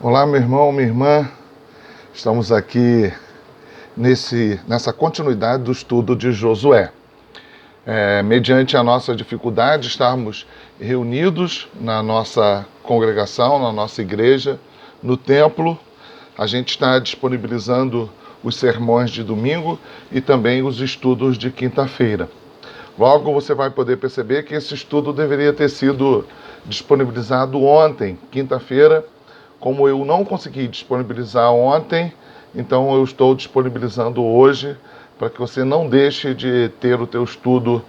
Olá, meu irmão, minha irmã. Estamos aqui nessa continuidade do estudo de Josué. Mediante a nossa dificuldade, estarmos reunidos na nossa congregação, na nossa igreja, no templo, a gente está disponibilizando os sermões de domingo e também os estudos de quinta-feira. Logo você vai poder perceber que esse estudo deveria ter sido disponibilizado ontem, quinta-feira. Como eu não consegui disponibilizar ontem, então eu estou disponibilizando hoje para que você não deixe de ter o teu estudo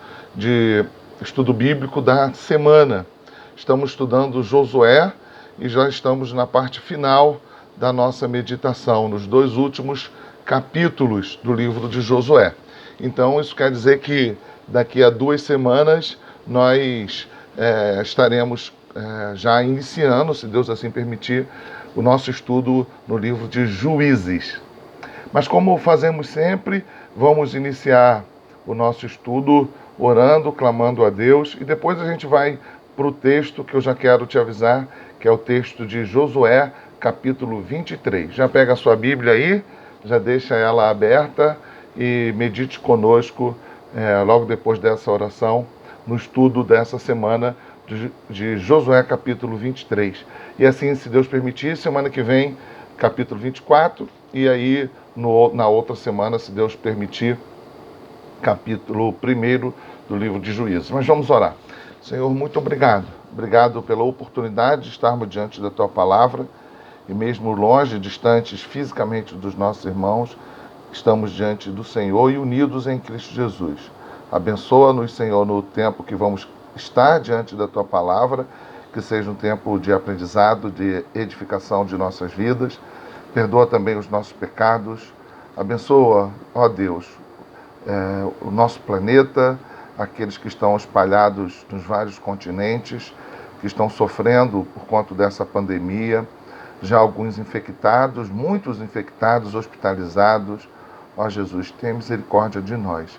bíblico da semana. Estamos estudando Josué e já estamos na parte final da nossa meditação, nos 2 últimos capítulos do livro de Josué. Então isso quer dizer que daqui a 2 semanas nós estaremos já iniciando, se Deus assim permitir, o nosso estudo no livro de Juízes. Mas como fazemos sempre, vamos iniciar o nosso estudo orando, clamando a Deus, e depois a gente vai para o texto que eu já quero te avisar, que é o texto de Josué, capítulo 23. Já pega a sua Bíblia aí, já deixa ela aberta e medite conosco logo depois dessa oração, no estudo dessa semana de Josué capítulo 23. E assim, se Deus permitir, semana que vem, capítulo 24, e aí na outra semana, se Deus permitir, capítulo 1 do livro de Juízes. Mas vamos orar. Senhor, muito obrigado. Obrigado pela oportunidade de estarmos diante da Tua palavra, e mesmo longe, distantes fisicamente dos nossos irmãos, estamos diante do Senhor e unidos em Cristo Jesus. Abençoa-nos, Senhor, no tempo que vamos estar diante da Tua palavra, que seja um tempo de aprendizado, de edificação de nossas vidas. Perdoa também os nossos pecados. Abençoa, ó Deus, o nosso planeta, aqueles que estão espalhados nos vários continentes, que estão sofrendo por conta dessa pandemia. Já alguns infectados, muitos infectados, hospitalizados. Ó Jesus, tenha misericórdia de nós.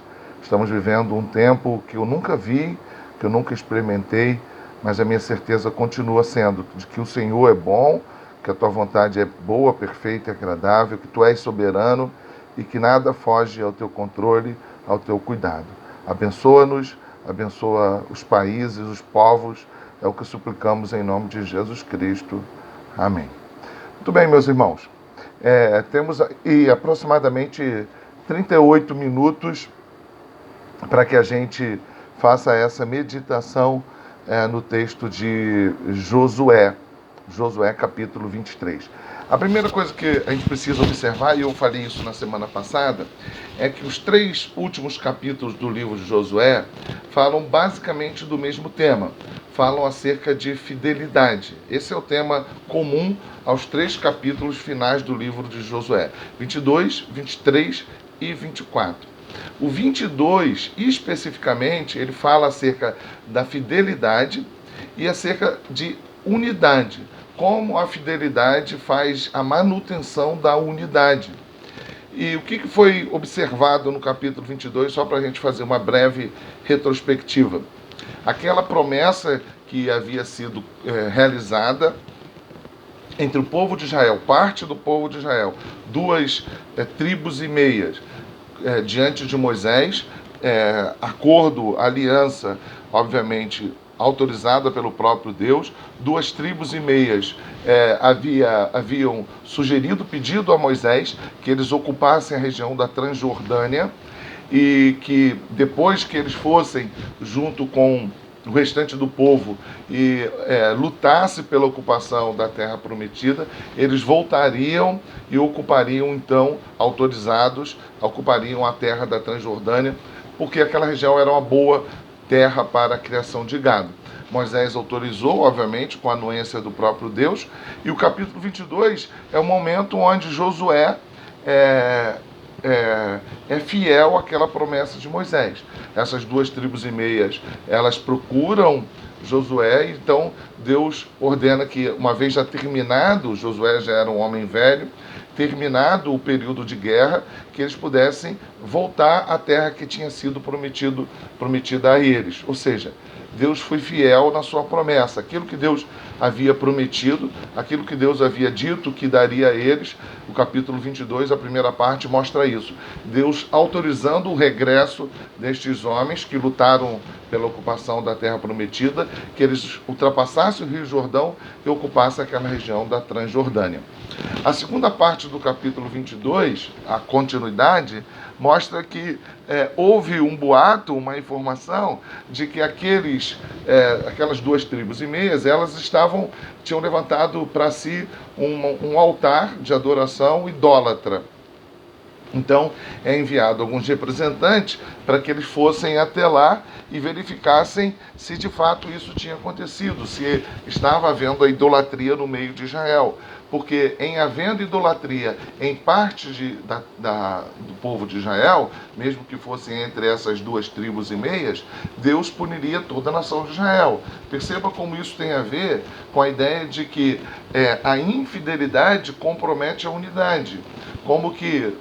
Estamos vivendo um tempo que eu nunca vi, que eu nunca experimentei, mas a minha certeza continua sendo de que o Senhor é bom, que a Tua vontade é boa, perfeita e agradável, que Tu és soberano e que nada foge ao Teu controle, ao Teu cuidado. Abençoa-nos, abençoa os países, os povos, é o que suplicamos em nome de Jesus Cristo. Amém. Muito bem, meus irmãos, temos aí aproximadamente 38 minutos para que a gente faça essa meditação no texto de Josué, capítulo 23. A primeira coisa que a gente precisa observar, e eu falei isso na semana passada, é que os 3 últimos capítulos do livro de Josué falam basicamente do mesmo tema. Falam acerca de fidelidade. Esse é o tema comum aos 3 capítulos finais do livro de Josué, 22, 23 e 24. O 22, especificamente, ele fala acerca da fidelidade e acerca de unidade. Como a fidelidade faz a manutenção da unidade. E o que foi observado no capítulo 22, só para a gente fazer uma breve retrospectiva. Aquela promessa que havia sido realizada entre o povo de Israel, parte do povo de Israel, 2 tribos e meias, diante de Moisés, acordo, aliança, obviamente, autorizada pelo próprio Deus. 2 tribos e meias haviam pedido a Moisés que eles ocupassem a região da Transjordânia e que depois que eles fossem junto com o restante do povo e lutasse pela ocupação da terra prometida, eles voltariam e ocupariam, então, autorizados, ocupariam a terra da Transjordânia, porque aquela região era uma boa terra para a criação de gado. Moisés autorizou, obviamente, com a anuência do próprio Deus, e o capítulo 22 é o momento onde Josué é fiel àquela promessa de Moisés. Essas 2 tribos e meias, elas procuram Josué, então Deus ordena que, uma vez já terminado, Josué já era um homem velho, terminado o período de guerra, que eles pudessem voltar à terra que tinha sido prometida a eles. Ou seja, Deus foi fiel na sua promessa. Aquilo que Deus havia prometido, aquilo que Deus havia dito que daria a eles. O capítulo 22, a primeira parte, mostra isso. Deus autorizando o regresso destes homens que lutaram pela ocupação da terra prometida, que eles ultrapassassem o Rio Jordão e ocupassem aquela região da Transjordânia. A segunda parte do capítulo 22, a continuidade, mostra que houve um boato, uma informação de que aquelas 2,5 tribos, elas tinham levantado para si um altar de adoração idólatra. Então, é enviado alguns representantes para que eles fossem até lá e verificassem se de fato isso tinha acontecido, se estava havendo a idolatria no meio de Israel. Porque em havendo idolatria em parte do povo de Israel, mesmo que fossem entre essas 2,5 tribos, Deus puniria toda a nação de Israel. Perceba como isso tem a ver com a ideia de que a infidelidade compromete a unidade. Como que,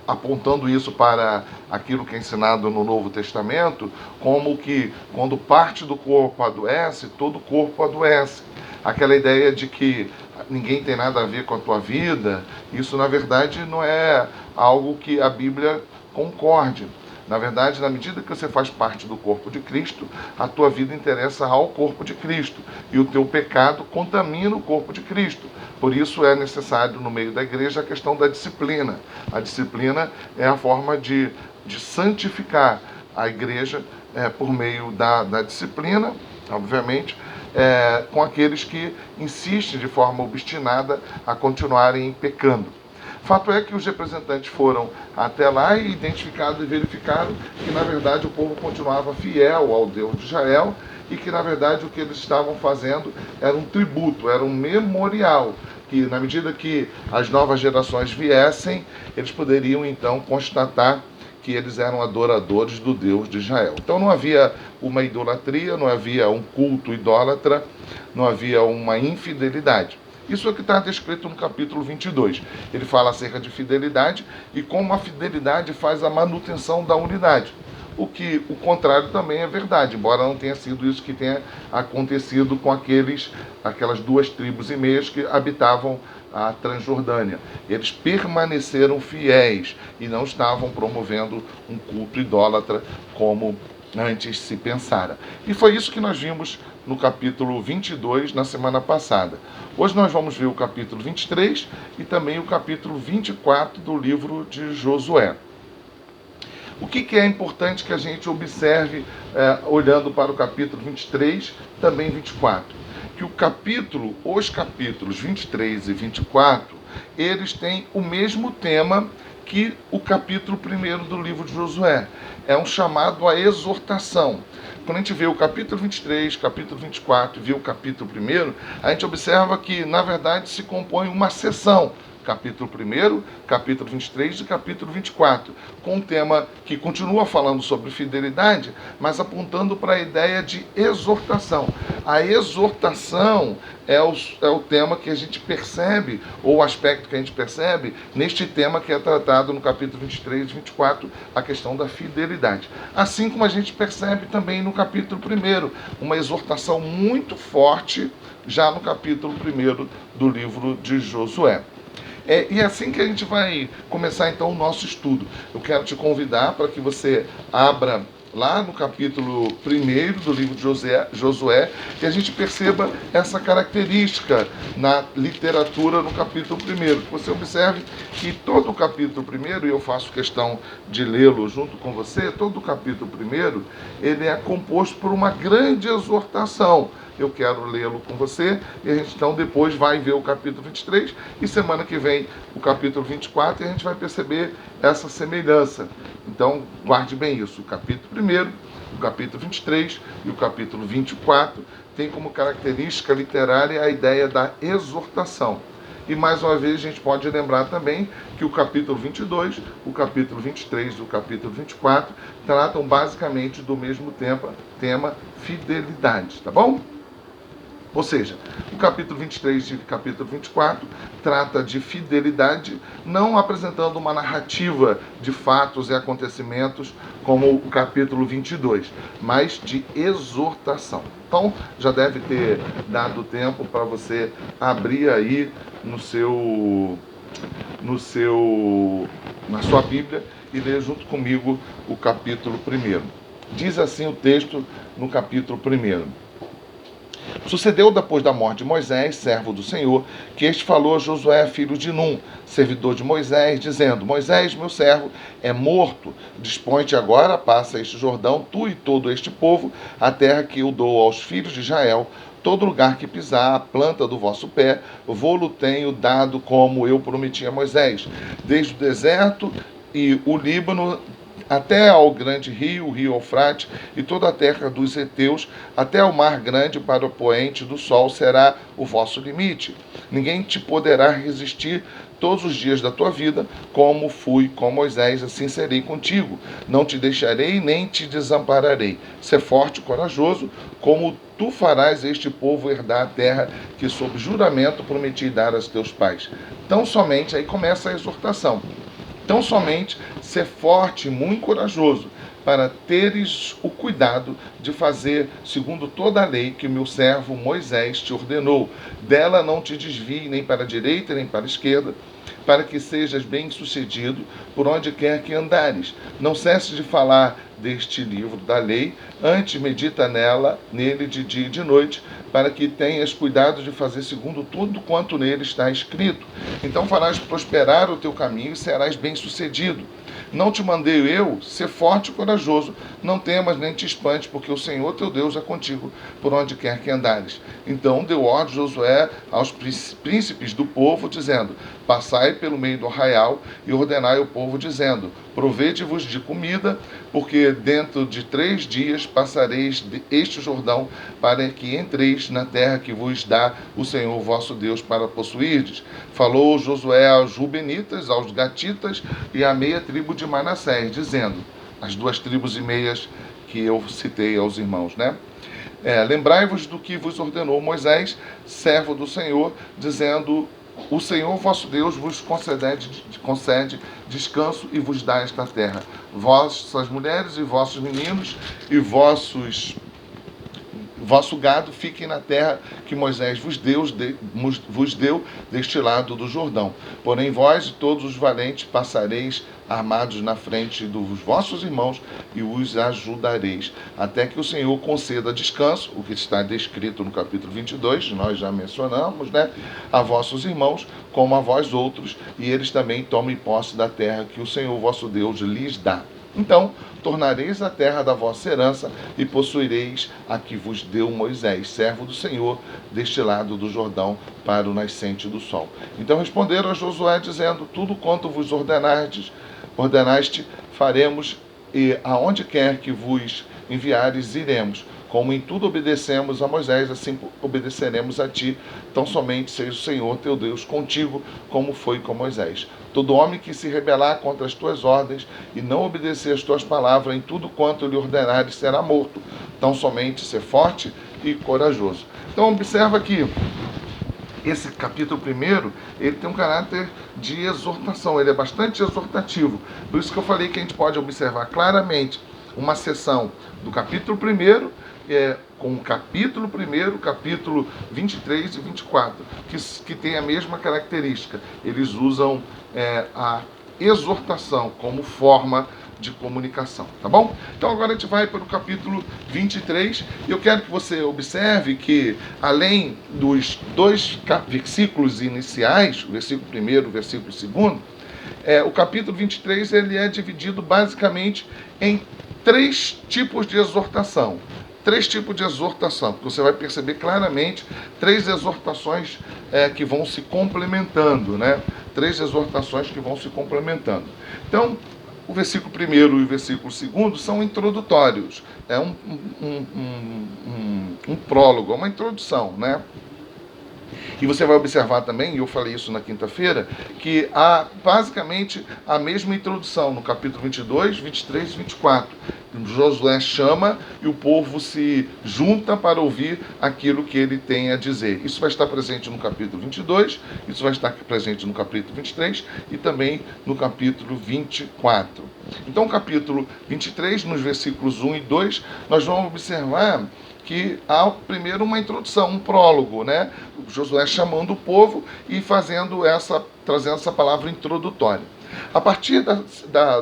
apontando isso para aquilo que é ensinado no Novo Testamento, como que quando parte do corpo adoece, todo o corpo adoece. Aquela ideia de que ninguém tem nada a ver com a tua vida, isso na verdade não é algo que a Bíblia concorde. Na verdade, na medida que você faz parte do corpo de Cristo, a tua vida interessa ao corpo de Cristo. E o teu pecado contamina o corpo de Cristo. Por isso é necessário, no meio da igreja, a questão da disciplina. A disciplina é a forma de santificar a igreja por meio da disciplina, obviamente, com aqueles que insistem de forma obstinada a continuarem pecando. Fato é que os representantes foram até lá e identificaram e verificaram que, na verdade, o povo continuava fiel ao Deus de Israel e que, na verdade, o que eles estavam fazendo era um tributo, era um memorial, que, na medida que as novas gerações viessem, eles poderiam, então, constatar que eles eram adoradores do Deus de Israel. Então não havia uma idolatria, não havia um culto idólatra, não havia uma infidelidade. Isso é o que está descrito no capítulo 22. Ele fala acerca de fidelidade e como a fidelidade faz a manutenção da unidade. O contrário também é verdade, embora não tenha sido isso que tenha acontecido com aquelas 2,5 tribos que habitavam a Transjordânia. Eles permaneceram fiéis e não estavam promovendo um culto idólatra como antes se pensara. E foi isso que nós vimos no capítulo 22 na semana passada. Hoje nós vamos ver o capítulo 23 e também o capítulo 24 do livro de Josué. O que é importante que a gente observe olhando para o capítulo 23, também 24? Que os capítulos 23 e 24, eles têm o mesmo tema que o capítulo 1 do livro de Josué. É um chamado à exortação. Quando a gente vê o capítulo 23, capítulo 24 e vê o capítulo 1, a gente observa que, na verdade, se compõe uma seção. Capítulo 1, capítulo 23 e capítulo 24, com um tema que continua falando sobre fidelidade, mas apontando para a ideia de exortação. A exortação é o tema que a gente percebe, ou o aspecto que a gente percebe, neste tema que é tratado no capítulo 23 e 24, a questão da fidelidade. Assim como a gente percebe também no capítulo 1, uma exortação muito forte, já no capítulo 1 do livro de Josué. E é assim que a gente vai começar então o nosso estudo. Eu quero te convidar para que você abra lá no capítulo 1 do livro de Josué, que a gente perceba essa característica na literatura no capítulo 1. Que você observe que todo o capítulo 1, e eu faço questão de lê-lo junto com você, todo o capítulo 1, ele é composto por uma grande exortação. Eu quero lê-lo com você, e a gente então depois vai ver o capítulo 23, e semana que vem o capítulo 24, e a gente vai perceber essa semelhança. Então, guarde bem isso, o capítulo 1, o capítulo 23 e o capítulo 24 tem como característica literária a ideia da exortação. E mais uma vez a gente pode lembrar também que o capítulo 22, o capítulo 23 e o capítulo 24 tratam basicamente do mesmo tema, fidelidade, tá bom? Ou seja, o capítulo 23 e o capítulo 24 trata de fidelidade, não apresentando uma narrativa de fatos e acontecimentos como o capítulo 22, mas de exortação. Então, já deve ter dado tempo para você abrir aí na sua Bíblia e ler junto comigo o capítulo 1. Diz assim o texto no capítulo 1. Sucedeu depois da morte de Moisés, servo do Senhor, que este falou a Josué, filho de Num, servidor de Moisés, dizendo: Moisés, meu servo, é morto. Dispõe-te agora, passa este Jordão, tu e todo este povo, a terra que eu dou aos filhos de Israel. Todo lugar que pisar a planta do vosso pé, vou-lo tenho dado como eu prometi a Moisés. Desde o deserto e o Líbano até ao grande rio, o rio Eufrate, e toda a terra dos heteus, até o mar grande para o poente do sol será o vosso limite. Ninguém te poderá resistir todos os dias da tua vida, como fui com Moisés, assim serei contigo. Não te deixarei nem te desampararei. Sê forte e corajoso, como tu farás este povo herdar a terra que sob juramento prometi dar aos teus pais. Então somente aí começa a exortação. Tão somente ser forte e muito corajoso, para teres o cuidado de fazer segundo toda a lei que o meu servo Moisés te ordenou. Dela não te desvie nem para a direita nem para a esquerda, para que sejas bem-sucedido por onde quer que andares. Não cesse de falar deste livro da lei, antes medita nele de dia e de noite, para que tenhas cuidado de fazer segundo tudo quanto nele está escrito. Então farás prosperar o teu caminho e serás bem-sucedido. Não te mandei eu, ser forte e corajoso, não temas nem te espantes, porque o Senhor teu Deus é contigo, por onde quer que andares. Então deu ordem Josué aos príncipes do povo, dizendo: Passai pelo meio do arraial e ordenai ao povo, dizendo: Provede-vos de comida, porque dentro de 3 dias passareis este Jordão, para que entreis na terra que vos dá o Senhor vosso Deus para possuirdes. Falou Josué aos Rubenitas, aos Gatitas e à meia tribo de Manassés, dizendo, as 2 tribos e meias que eu citei aos irmãos, né? Lembrai-vos do que vos ordenou Moisés, servo do Senhor, dizendo: o Senhor vosso Deus vos concede descanso e vos dá esta terra. Vossas mulheres e vossos meninos e vosso gado fiquem na terra que Moisés vos deu deste lado do Jordão. Porém vós e todos os valentes passareis armados na frente dos vossos irmãos e os ajudareis, até que o Senhor conceda descanso, o que está descrito no capítulo 22, nós já mencionamos, né? A vossos irmãos, como a vós outros, e eles também tomem posse da terra que o Senhor vosso Deus lhes dá. Então, tornareis a terra da vossa herança e possuireis a que vos deu Moisés, servo do Senhor, deste lado do Jordão, para o nascente do sol. Então responderam a Josué, dizendo: tudo quanto vos ordenaste, faremos, e aonde quer que vos enviares, iremos. Como em tudo obedecemos a Moisés, assim obedeceremos a ti. Tão somente seja o Senhor teu Deus contigo, como foi com Moisés. Todo homem que se rebelar contra as tuas ordens e não obedecer as tuas palavras, em tudo quanto lhe ordenares, será morto. Tão somente ser forte e corajoso. Então observa aqui, esse capítulo 1, ele tem um caráter de exortação, ele é bastante exortativo. Por isso que eu falei que a gente pode observar claramente uma seção do capítulo 1, com o capítulo 1, capítulo 23 e 24, que tem a mesma característica. Eles usam a exortação como forma de comunicação, tá bom? Então agora a gente vai para o capítulo 23, e eu quero que você observe que, além dos 2 versículos iniciais, o versículo 1 e o versículo 2, o capítulo 23 ele é dividido basicamente em 3 tipos de exortação. 3 tipos de exortação, que você vai perceber claramente 3 exortações que vão se complementando, né? 3 exortações que vão se complementando. Então, o versículo 1 e o versículo 2 são introdutórios, é um prólogo, uma introdução, né? E você vai observar também, e eu falei isso na quinta-feira, que há basicamente a mesma introdução no capítulo 22, 23 e 24. Josué chama e o povo se junta para ouvir aquilo que ele tem a dizer. Isso vai estar presente no capítulo 22, isso vai estar presente no capítulo 23 e também no capítulo 24. Então, capítulo 23, nos versículos 1 e 2, nós vamos observar que há primeiro uma introdução, um prólogo, né? Josué chamando o povo e trazendo essa palavra introdutória. A partir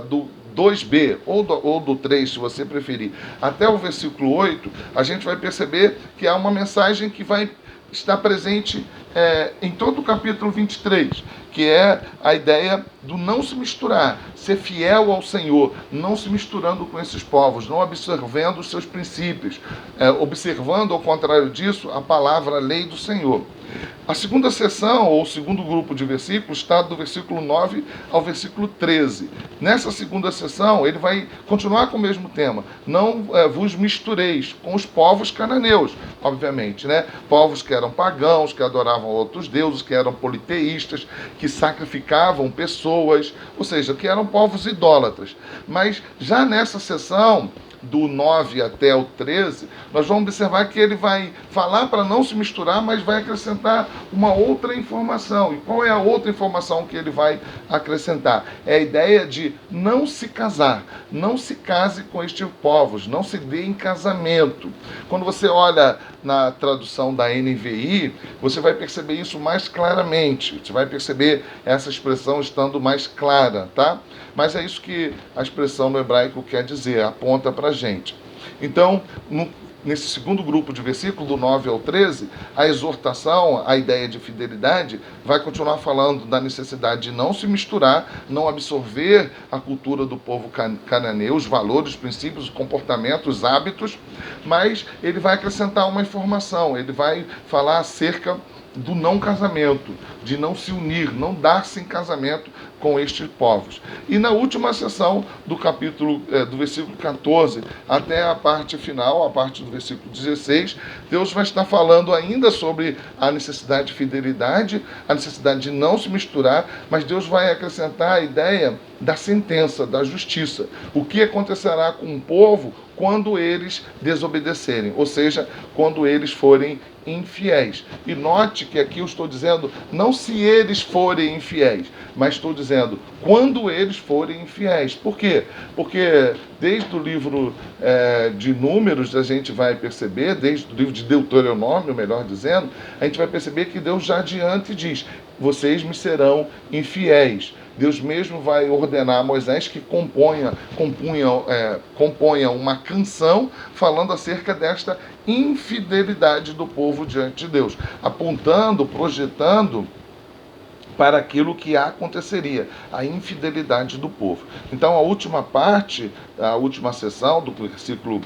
do 2b, ou do 3, se você preferir, até o versículo 8, a gente vai perceber que há uma mensagem que vai estar presente em todo o capítulo 23, que é a ideia do não se misturar, ser fiel ao Senhor, não se misturando com esses povos, não observando os seus princípios, observando, ao contrário disso, a palavra, a lei do Senhor. A segunda seção, ou o segundo grupo de versículos, está do versículo 9 ao versículo 13. Nessa segunda seção, ele vai continuar com o mesmo tema. Não vos mistureis com os povos cananeus, obviamente, né? Povos que eram pagãos, que adoravam outros deuses, que eram politeístas, que sacrificavam pessoas, ou seja, que eram povos idólatras. Mas já nessa seção, do 9 até o 13, nós vamos observar que ele vai falar para não se misturar, mas vai acrescentar uma outra informação. E qual é a outra informação que ele vai acrescentar? É a ideia de não se casar, não se case com estes povos, não se dê em casamento. Quando você olha na tradução da NVI, você vai perceber isso mais claramente, você vai perceber essa expressão estando mais clara, tá? Mas é isso que a expressão no hebraico quer dizer, aponta para a gente. Então, nesse segundo grupo de versículos, do 9 ao 13, a exortação, a ideia de fidelidade, vai continuar falando da necessidade de não se misturar, não absorver a cultura do povo cananeu, os valores, os princípios, os comportamentos, os hábitos, mas ele vai acrescentar uma informação, ele vai falar acerca do não casamento, de não se unir, não dar-se em casamento com estes povos. E na última sessão do capítulo, do versículo 14 até a parte final, a parte do versículo 16, Deus vai estar falando ainda sobre a necessidade de fidelidade, a necessidade de não se misturar, mas Deus vai acrescentar a ideia da sentença, da justiça. O que acontecerá com o povo quando eles desobedecerem, ou seja, quando eles forem infiéis. E note que aqui eu estou dizendo, não se eles forem infiéis, mas estou dizendo, quando eles forem infiéis. Por quê? Porque desde o livro de Números, a gente vai perceber, desde o livro de Deuteronômio, melhor dizendo, a gente vai perceber que Deus já adiante diz, vocês me serão infiéis. Deus mesmo vai ordenar a Moisés que componha uma canção falando acerca desta infidelidade do povo diante de Deus, apontando, projetando para aquilo que aconteceria, a infidelidade do povo. Então, a última parte, a última sessão, do versículo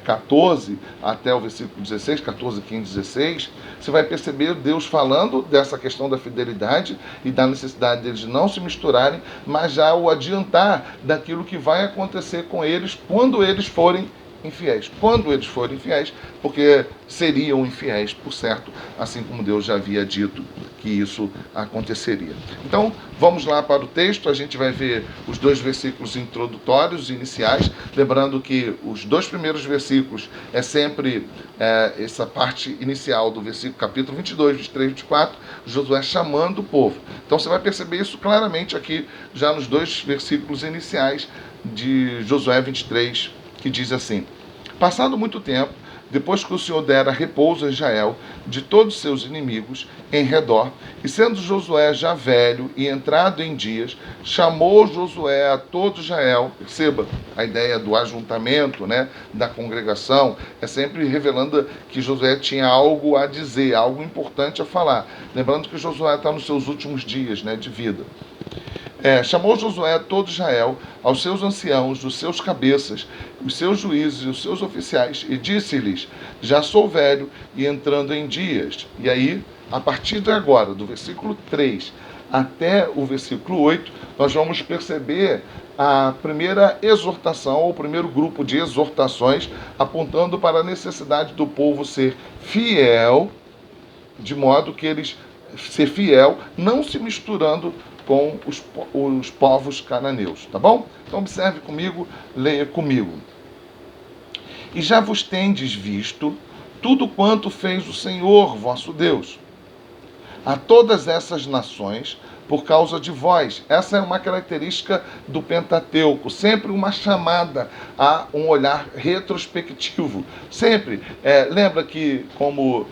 14 até o versículo 16, 14, 15, 16, você vai perceber Deus falando dessa questão da fidelidade e da necessidade deles não se misturarem, mas já o adiantar daquilo que vai acontecer com eles quando eles forem infiéis. Quando eles forem infiéis, porque seriam infiéis, por certo, assim como Deus já havia dito que isso aconteceria. Então, vamos lá para o texto, a gente vai ver os dois versículos introdutórios, iniciais, lembrando que os dois primeiros versículos é sempre essa parte inicial do versículo, capítulo 22, 23, 24, Josué chamando o povo. Então, você vai perceber isso claramente aqui, já nos dois versículos iniciais de Josué 23, que diz assim: passado muito tempo, depois que o Senhor dera repouso a Israel de todos os seus inimigos em redor, e sendo Josué já velho e entrado em dias, chamou Josué a todo Israel. Perceba a ideia do ajuntamento, né, da congregação, é sempre revelando que Josué tinha algo a dizer, algo importante a falar. Lembrando que Josué está nos seus últimos dias, né, de vida. Chamou Josué a todo Israel, aos seus anciãos, os seus cabeças, os seus juízes e os seus oficiais, e disse-lhes: já sou velho e entrando em dias. E aí, a partir de agora, do versículo 3 até o versículo 8, nós vamos perceber a primeira exortação, ou o primeiro grupo de exortações, apontando para a necessidade do povo ser fiel de modo que eles ser fiel, não se misturando com os povos cananeus, tá bom? Então observe comigo, leia comigo. E já vos tendes visto tudo quanto fez o Senhor vosso Deus a todas essas nações por causa de vós. Essa é uma característica do Pentateuco, sempre uma chamada a um olhar retrospectivo. Sempre. Lembra que como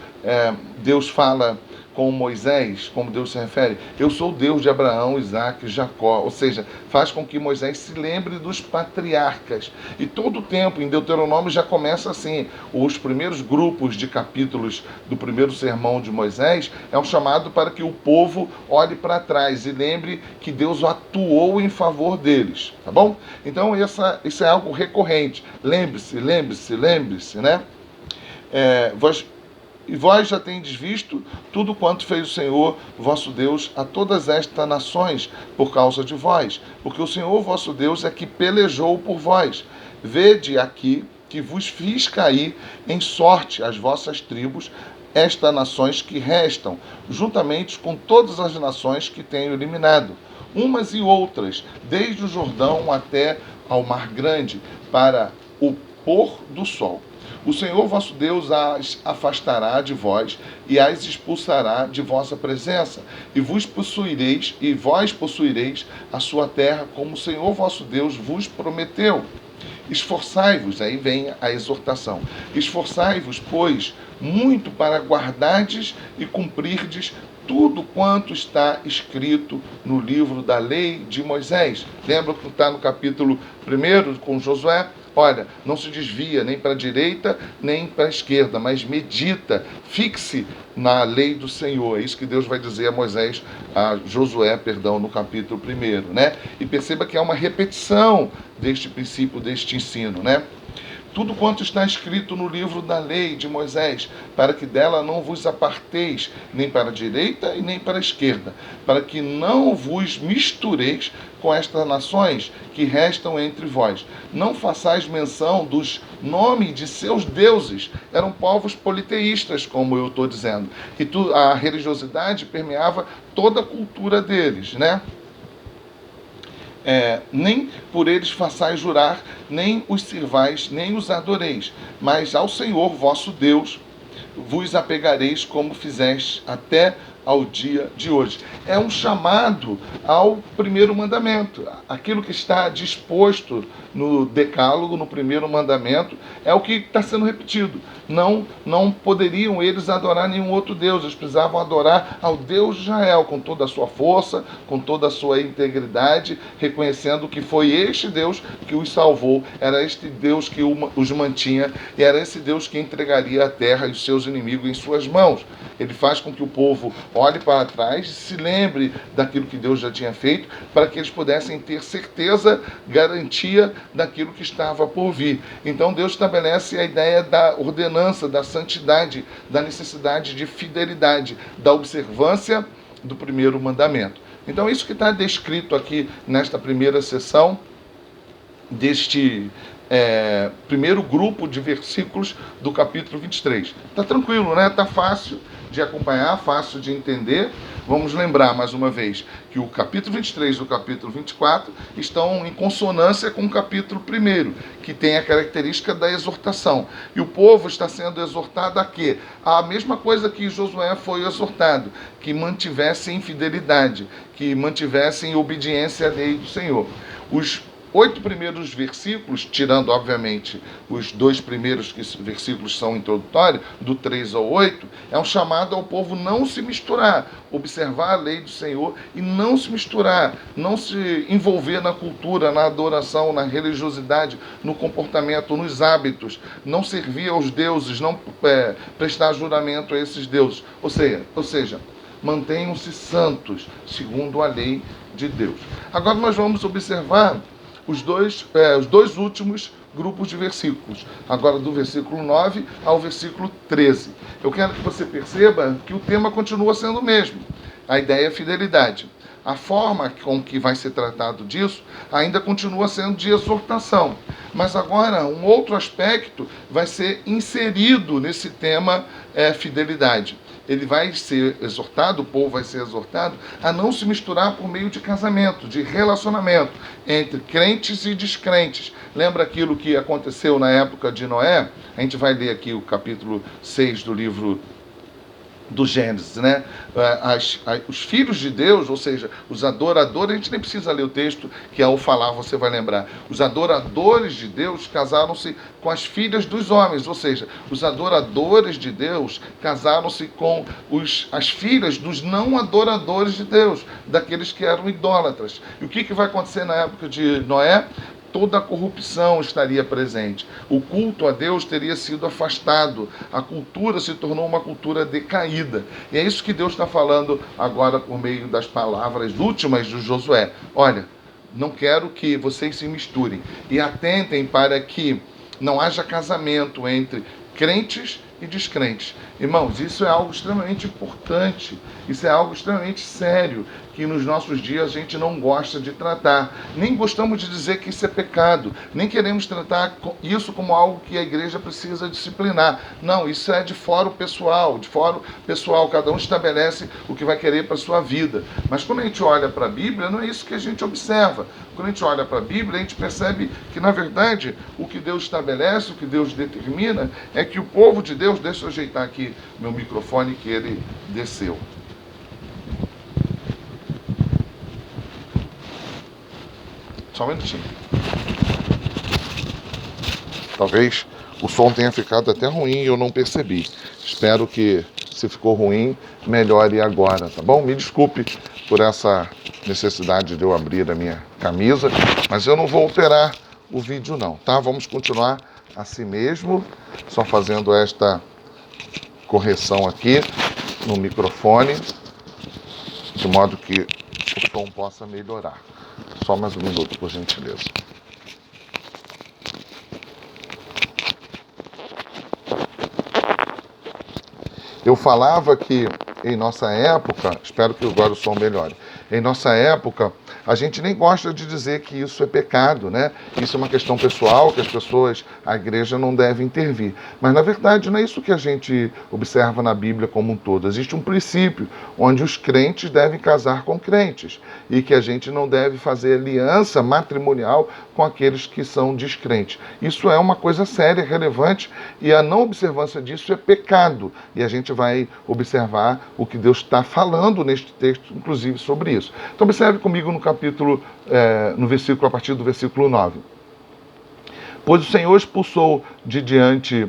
Deus fala com Moisés, como Deus se refere, eu sou o Deus de Abraão, Isaque e Jacó. Ou seja, faz com que Moisés se lembre dos patriarcas. E todo o tempo, em Deuteronômio, já começa assim. Os primeiros grupos de capítulos do primeiro sermão de Moisés é um chamado para que o povo olhe para trás e lembre que Deus atuou em favor deles. Tá bom? Então, isso é algo recorrente. Lembre-se, lembre-se, lembre-se, né? E vós já tendes visto tudo quanto fez o Senhor vosso Deus a todas estas nações por causa de vós, porque o Senhor vosso Deus é que pelejou por vós. Vede aqui que vos fiz cair em sorte as vossas tribos, estas nações que restam, juntamente com todas as nações que tenho eliminado, umas e outras, desde o Jordão até ao Mar Grande, para o pôr do sol. O Senhor vosso Deus as afastará de vós e as expulsará de vossa presença, e vós possuireis a sua terra, como o Senhor vosso Deus vos prometeu. Esforçai-vos, aí vem a exortação, esforçai-vos, pois, muito para guardardes e cumprirdes tudo quanto está escrito no livro da lei de Moisés. Lembra que está no capítulo 1 com Josué? Olha, não se desvia nem para a direita, nem para a esquerda, mas medita, fixe na lei do Senhor. É isso que Deus vai dizer a Moisés, a Josué, perdão, no capítulo 1, né? E perceba que é uma repetição deste princípio, deste ensino, né? Tudo quanto está escrito no livro da lei de Moisés, para que dela não vos aparteis, nem para a direita e nem para a esquerda, para que não vos mistureis com estas nações que restam entre vós. Não façais menção dos nomes de seus deuses. Eram povos politeístas, como eu estou dizendo. E a religiosidade permeava toda a cultura deles, né? Nem por eles façais jurar, nem os sirvais, nem os adoreis, mas ao Senhor vosso Deus vos apegareis como fizeste até ao dia de hoje. É um chamado ao primeiro mandamento. Aquilo que está disposto no decálogo, no primeiro mandamento, é o que está sendo repetido. Não poderiam eles adorar nenhum outro Deus. Eles precisavam adorar ao Deus de Israel com toda a sua força, com toda a sua integridade, reconhecendo que foi este Deus que os salvou, era este Deus que os mantinha, e era esse Deus que entregaria a terra e os seus inimigos em suas mãos. Ele faz com que o povo olhe para trás e se lembre daquilo que Deus já tinha feito, para que eles pudessem ter certeza, garantia daquilo que estava por vir. Então Deus estabelece a ideia da ordenança, da santidade, da necessidade de fidelidade, da observância do primeiro mandamento. Então isso que está descrito aqui nesta primeira sessão deste primeiro grupo de versículos do capítulo 23. Está tranquilo, né? Está fácil de acompanhar, fácil de entender. Vamos lembrar mais uma vez que o capítulo 23 e o capítulo 24 estão em consonância com o capítulo 1, que tem a característica da exortação. E o povo está sendo exortado a quê? A mesma coisa que Josué foi exortado, que mantivessem fidelidade, que mantivessem obediência à lei do Senhor. Os 8 primeiros versículos, tirando, obviamente, os 2 primeiros versículos são introdutórios, do 3 ao 8, é um chamado ao povo não se misturar, observar a lei do Senhor e não se misturar, não se envolver na cultura, na adoração, na religiosidade, no comportamento, nos hábitos, não servir aos deuses, não prestar juramento a esses deuses. Ou seja, mantenham-se santos, segundo a lei de Deus. Agora nós vamos observar os dois últimos grupos de versículos, agora do versículo 9 ao versículo 13. Eu quero que você perceba que o tema continua sendo o mesmo. A ideia é fidelidade. A forma com que vai ser tratado disso ainda continua sendo de exortação. Mas agora um outro aspecto vai ser inserido nesse tema fidelidade, ele vai ser exortado, o povo vai ser exortado a não se misturar por meio de casamento, de relacionamento entre crentes e descrentes. Lembra aquilo que aconteceu na época de Noé? A gente vai ler aqui o capítulo 6 do livro do Gênesis, né? Os filhos de Deus, ou seja, os adoradores, a gente nem precisa ler o texto, que ao falar você vai lembrar. Os adoradores de Deus casaram-se com as filhas dos homens, ou seja, os adoradores de Deus casaram-se com as filhas dos não adoradores de Deus, daqueles que eram idólatras. E o que vai acontecer na época de Noé? Toda a corrupção estaria presente. O culto a Deus teria sido afastado. A cultura se tornou uma cultura decaída. E é isso que Deus está falando agora por meio das palavras últimas de Josué. Olha, não quero que vocês se misturem. E atentem para que não haja casamento entre crentes e descrentes. Irmãos, isso é algo extremamente importante. Isso é algo extremamente sério, que nos nossos dias a gente não gosta de tratar. Nem gostamos de dizer que isso é pecado. Nem queremos tratar isso como algo que a igreja precisa disciplinar. Não, isso é de fórum pessoal. De fórum pessoal, cada um estabelece o que vai querer para a sua vida. Mas quando a gente olha para a Bíblia, não é isso que a gente observa. Quando a gente olha para a Bíblia, a gente percebe que, na verdade, o que Deus estabelece, o que Deus determina, é que o povo de Deus... Deixa eu ajeitar aqui meu microfone, que ele desceu. Só um minutinho. Talvez o som tenha ficado até ruim e eu não percebi. Espero que, se ficou ruim, melhore agora, tá bom? Me desculpe por essa necessidade de eu abrir a minha camisa, mas eu não vou alterar o vídeo não, tá? Vamos continuar assim mesmo, só fazendo esta correção aqui no microfone, de modo que o som possa melhorar. Só mais um minuto, por gentileza. Eu falava que em nossa época, espero que agora o som melhore, em nossa época, a gente nem gosta de dizer que isso é pecado, né? Isso é uma questão pessoal, que as pessoas, a igreja não deve intervir. Mas, na verdade, não é isso que a gente observa na Bíblia como um todo. Existe um princípio onde os crentes devem casar com crentes e que a gente não deve fazer aliança matrimonial com aqueles que são descrentes. Isso é uma coisa séria, relevante, e a não observância disso é pecado. E a gente vai observar o que Deus está falando neste texto, inclusive, sobre isso. Então, observe comigo no capítulo, no versículo, a partir do versículo 9. Pois o Senhor expulsou diante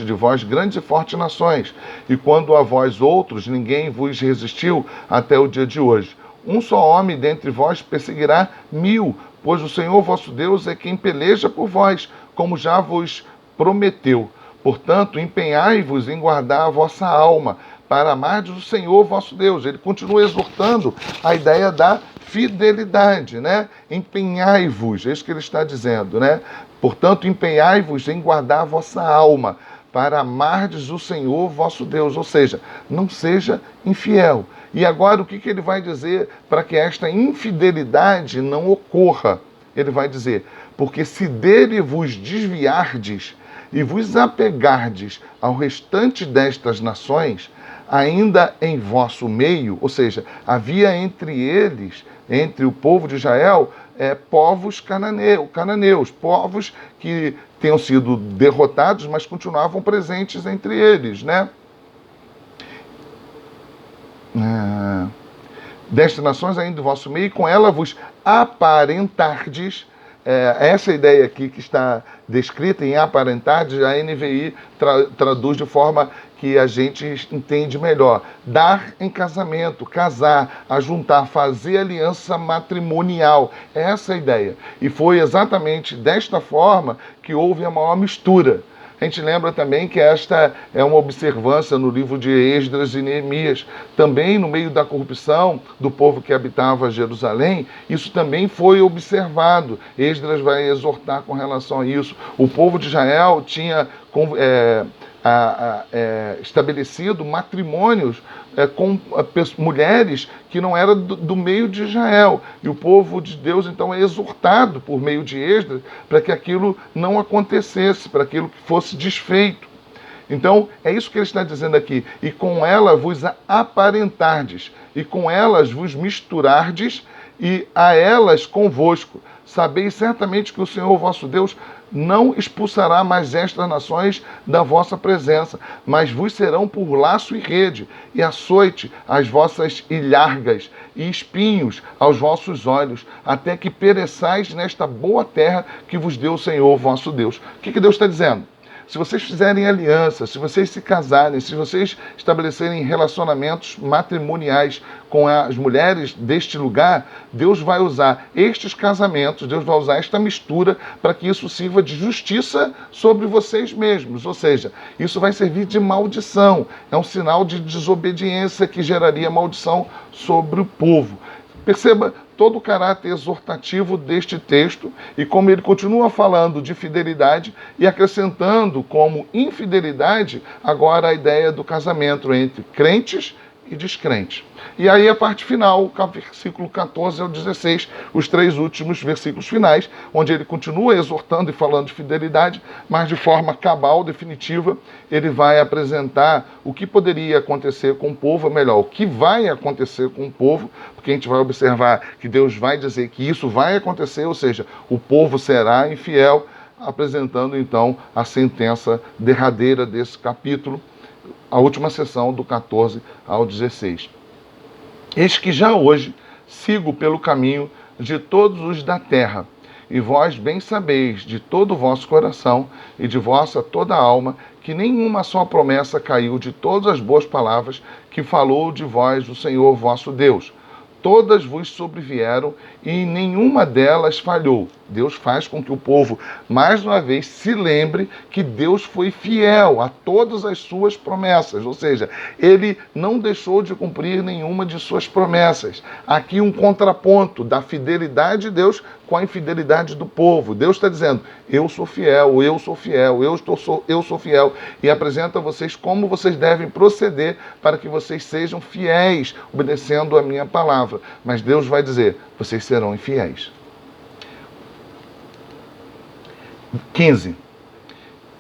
de vós grandes e fortes nações, e quando a vós outros ninguém vos resistiu até o dia de hoje. Um só homem dentre vós perseguirá 1000, pois o Senhor vosso Deus é quem peleja por vós, como já vos prometeu. Portanto, empenhai-vos em guardar a vossa alma, para amardes o Senhor vosso Deus. Ele continua exortando a ideia da fidelidade, né? Empenhai-vos, é isso que ele está dizendo, né? Portanto, empenhai-vos em guardar a vossa alma, para amardes o Senhor vosso Deus. Ou seja, não seja infiel. E agora o que ele vai dizer para que esta infidelidade não ocorra? Ele vai dizer, porque se dele vos desviardes e vos apegardes ao restante destas nações, ainda em vosso meio, ou seja, havia entre eles, entre o povo de Israel, povos cananeus, povos que tenham sido derrotados, mas continuavam presentes entre eles, né? Destas nações ainda em vosso meio, e com ela vos aparentardes. Essa ideia aqui que está descrita em aparentardes, a NVI traduz de forma que a gente entende melhor. Dar em casamento, casar, ajuntar, fazer aliança matrimonial. É essa a ideia. E foi exatamente desta forma que houve a maior mistura. A gente lembra também que esta é uma observância no livro de Esdras e Neemias. Também no meio da corrupção do povo que habitava Jerusalém, isso também foi observado. Esdras vai exortar com relação a isso. O povo de Israel tinha estabelecido matrimônios com mulheres que não eram do meio de Israel. E o povo de Deus, então, é exortado por meio de Esdras para que aquilo não acontecesse, para aquilo que fosse desfeito. Então, é isso que ele está dizendo aqui. E com ela vos aparentardes, e com elas vos misturardes, e a elas convosco. Sabeis certamente que o Senhor vosso Deus não expulsará mais estas nações da vossa presença, mas vos serão por laço e rede, e açoite às vossas ilhargas, e espinhos aos vossos olhos, até que pereçais nesta boa terra que vos deu o Senhor vosso Deus. O que Deus está dizendo? Se vocês fizerem aliança, se vocês se casarem, se vocês estabelecerem relacionamentos matrimoniais com as mulheres deste lugar, Deus vai usar estes casamentos, Deus vai usar esta mistura para que isso sirva de justiça sobre vocês mesmos. Ou seja, isso vai servir de maldição. É um sinal de desobediência que geraria maldição sobre o povo. Perceba todo o caráter exortativo deste texto e como ele continua falando de fidelidade e acrescentando como infidelidade agora a ideia do casamento entre crentes e descrentes. E aí a parte final, versículo 14 ao 16, os 3 últimos versículos finais, onde ele continua exortando e falando de fidelidade, mas de forma cabal, definitiva, ele vai apresentar o que poderia acontecer com o povo, ou melhor, o que vai acontecer com o povo, porque a gente vai observar que Deus vai dizer que isso vai acontecer, ou seja, o povo será infiel, apresentando então a sentença derradeira desse capítulo, a última sessão do 14 ao 16. Eis que já hoje sigo pelo caminho de todos os da terra, e vós bem sabeis de todo o vosso coração e de vossa toda alma, que nenhuma só promessa caiu de todas as boas palavras que falou de vós o Senhor vosso Deus. Todas vos sobrevieram e nenhuma delas falhou. Deus faz com que o povo, mais uma vez, se lembre que Deus foi fiel a todas as suas promessas. Ou seja, ele não deixou de cumprir nenhuma de suas promessas. Aqui um contraponto da fidelidade de Deus com a infidelidade do povo. Deus está dizendo, eu sou fiel, eu sou fiel, eu sou fiel. E apresenta a vocês como vocês devem proceder para que vocês sejam fiéis, obedecendo a minha palavra. Mas Deus vai dizer, vocês serão infiéis. 15.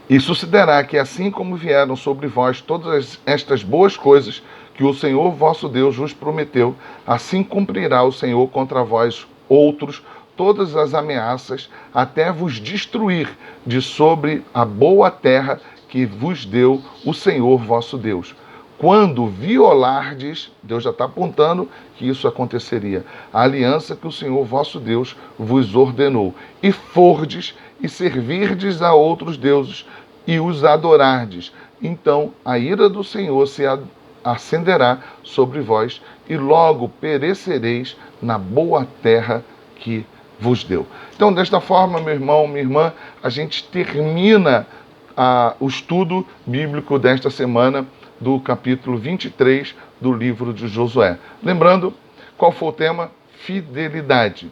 E sucederá que assim como vieram sobre vós todas estas boas coisas que o Senhor vosso Deus vos prometeu, assim cumprirá o Senhor contra vós outros todas as ameaças, até vos destruir de sobre a boa terra que vos deu o Senhor vosso Deus. Quando violardes, Deus já está apontando que isso aconteceria, a aliança que o Senhor vosso Deus vos ordenou, e fordes e servirdes a outros deuses e os adorardes, então a ira do Senhor se acenderá sobre vós e logo perecereis na boa terra que vos deu. Então, desta forma, meu irmão, minha irmã, a gente termina o estudo bíblico desta semana do capítulo 23 do livro de Josué. Lembrando, qual foi o tema? Fidelidade.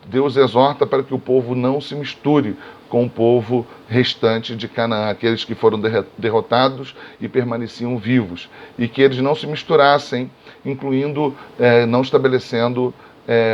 Deus exorta para que o povo não se misture com o povo restante de Canaã, aqueles que foram derrotados e permaneciam vivos, e que eles não se misturassem, incluindo, não estabelecendo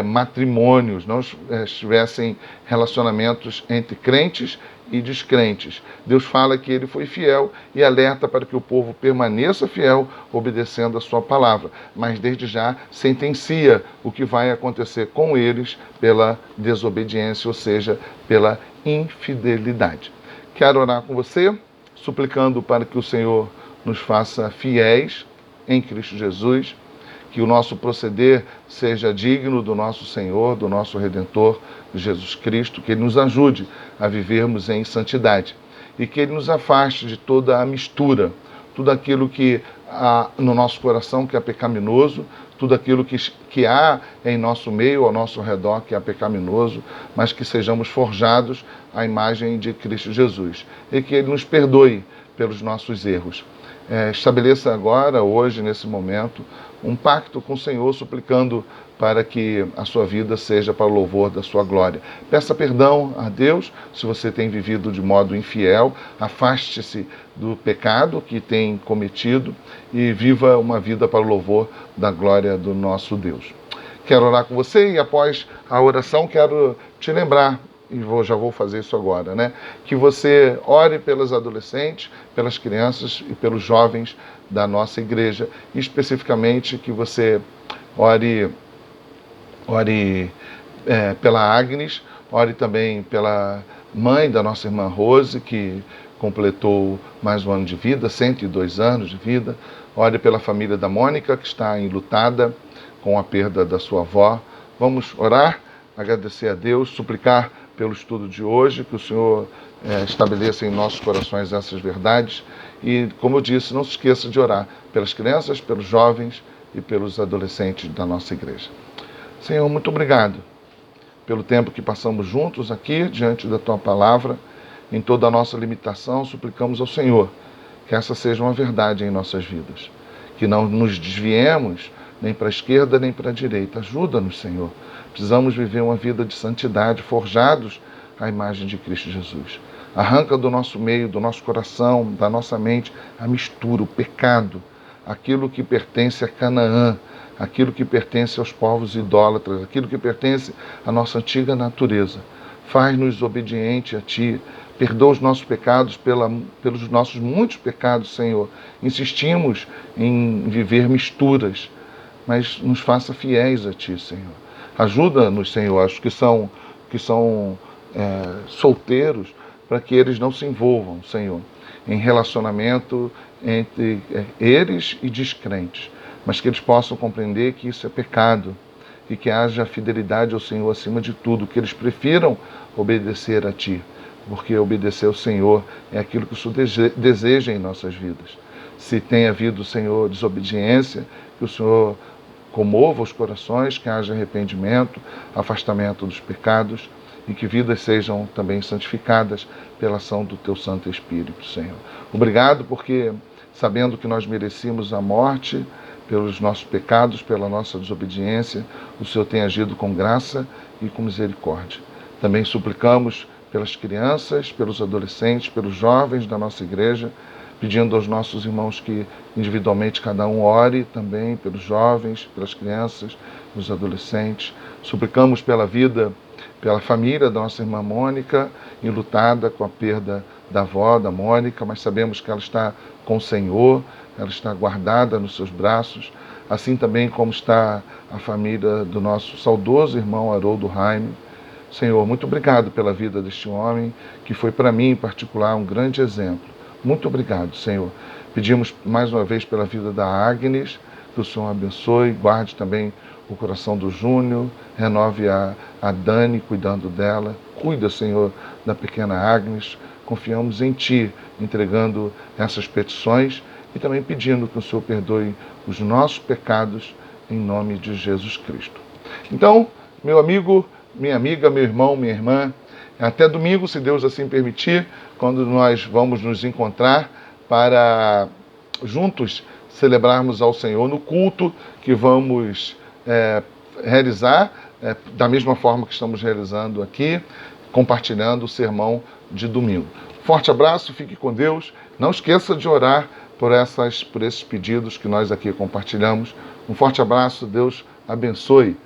matrimônios, não tivessem relacionamentos entre crentes e descrentes. Deus fala que ele foi fiel e alerta para que o povo permaneça fiel, obedecendo a sua palavra, mas desde já sentencia o que vai acontecer com eles pela desobediência, ou seja, pela infidelidade. Quero orar com você, suplicando para que o Senhor nos faça fiéis em Cristo Jesus, que o nosso proceder seja digno do nosso Senhor, do nosso Redentor, Jesus Cristo, que Ele nos ajude a vivermos em santidade e que Ele nos afaste de toda a mistura, tudo aquilo que há no nosso coração que é pecaminoso, tudo aquilo que há em nosso meio, ao nosso redor, que é pecaminoso, mas que sejamos forjados à imagem de Cristo Jesus e que Ele nos perdoe pelos nossos erros. Estabeleça agora, hoje, nesse momento, um pacto com o Senhor, suplicando para que a sua vida seja para o louvor da sua glória. Peça perdão a Deus se você tem vivido de modo infiel, afaste-se do pecado que tem cometido e viva uma vida para o louvor da glória do nosso Deus. Quero orar com você e após a oração quero te lembrar e já vou fazer isso agora, né? Que você ore pelos adolescentes, pelas crianças e pelos jovens da nossa igreja, e especificamente que você ore pela Agnes, ore também pela mãe da nossa irmã Rose, que completou mais um ano de vida, 102 anos de vida. Ore pela família da Mônica, que está enlutada com a perda da sua avó. Vamos orar, agradecer a Deus, suplicar pelo estudo de hoje, que o Senhor estabeleça em nossos corações essas verdades. E, como eu disse, não se esqueça de orar pelas crianças, pelos jovens e pelos adolescentes da nossa igreja. Senhor, muito obrigado pelo tempo que passamos juntos aqui, diante da Tua Palavra. Em toda a nossa limitação, suplicamos ao Senhor que essa seja uma verdade em nossas vidas. Que não nos desviemos nem para a esquerda nem para a direita. Ajuda-nos, Senhor. Precisamos viver uma vida de santidade, forjados à imagem de Cristo Jesus. Arranca do nosso meio, do nosso coração, da nossa mente, a mistura, o pecado, aquilo que pertence a Canaã, aquilo que pertence aos povos idólatras, aquilo que pertence à nossa antiga natureza. Faz-nos obediente a Ti. Perdoa os nossos pecados pelos nossos muitos pecados, Senhor. Insistimos em viver misturas, mas nos faça fiéis a Ti, Senhor. Ajuda-nos, Senhor, aos que são solteiros, para que eles não se envolvam, Senhor, em relacionamento entre eles e descrentes, mas que eles possam compreender que isso é pecado e que haja fidelidade ao Senhor acima de tudo, que eles prefiram obedecer a Ti, porque obedecer ao Senhor é aquilo que o Senhor deseja em nossas vidas. Se tem havido, Senhor, desobediência, que o Senhor comova os corações, que haja arrependimento, afastamento dos pecados e que vidas sejam também santificadas pela ação do Teu Santo Espírito, Senhor. Obrigado porque, sabendo que nós merecíamos a morte pelos nossos pecados, pela nossa desobediência, o Senhor tem agido com graça e com misericórdia. Também suplicamos pelas crianças, pelos adolescentes, pelos jovens da nossa igreja, pedindo aos nossos irmãos que individualmente cada um ore também pelos jovens, pelas crianças, pelos adolescentes. Suplicamos pela vida, pela família da nossa irmã Mônica, enlutada com a perda da avó, da Mônica, mas sabemos que ela está com o Senhor, ela está guardada nos seus braços, assim também como está a família do nosso saudoso irmão Haroldo Jaime. Senhor, muito obrigado pela vida deste homem, que foi para mim, em particular, um grande exemplo. Muito obrigado, Senhor. Pedimos mais uma vez pela vida da Agnes, que o Senhor abençoe, guarde também o coração do Júnior, renove a Dani cuidando dela. Cuida, Senhor, da pequena Agnes. Confiamos em Ti, entregando essas petições e também pedindo que o Senhor perdoe os nossos pecados em nome de Jesus Cristo. Então, meu amigo, minha amiga, meu irmão, minha irmã, até domingo, se Deus assim permitir, quando nós vamos nos encontrar para juntos celebrarmos ao Senhor no culto que vamos realizar, da mesma forma que estamos realizando aqui, compartilhando o sermão de domingo. Forte abraço, fique com Deus. Não esqueça de orar por esses pedidos que nós aqui compartilhamos. Um forte abraço, Deus abençoe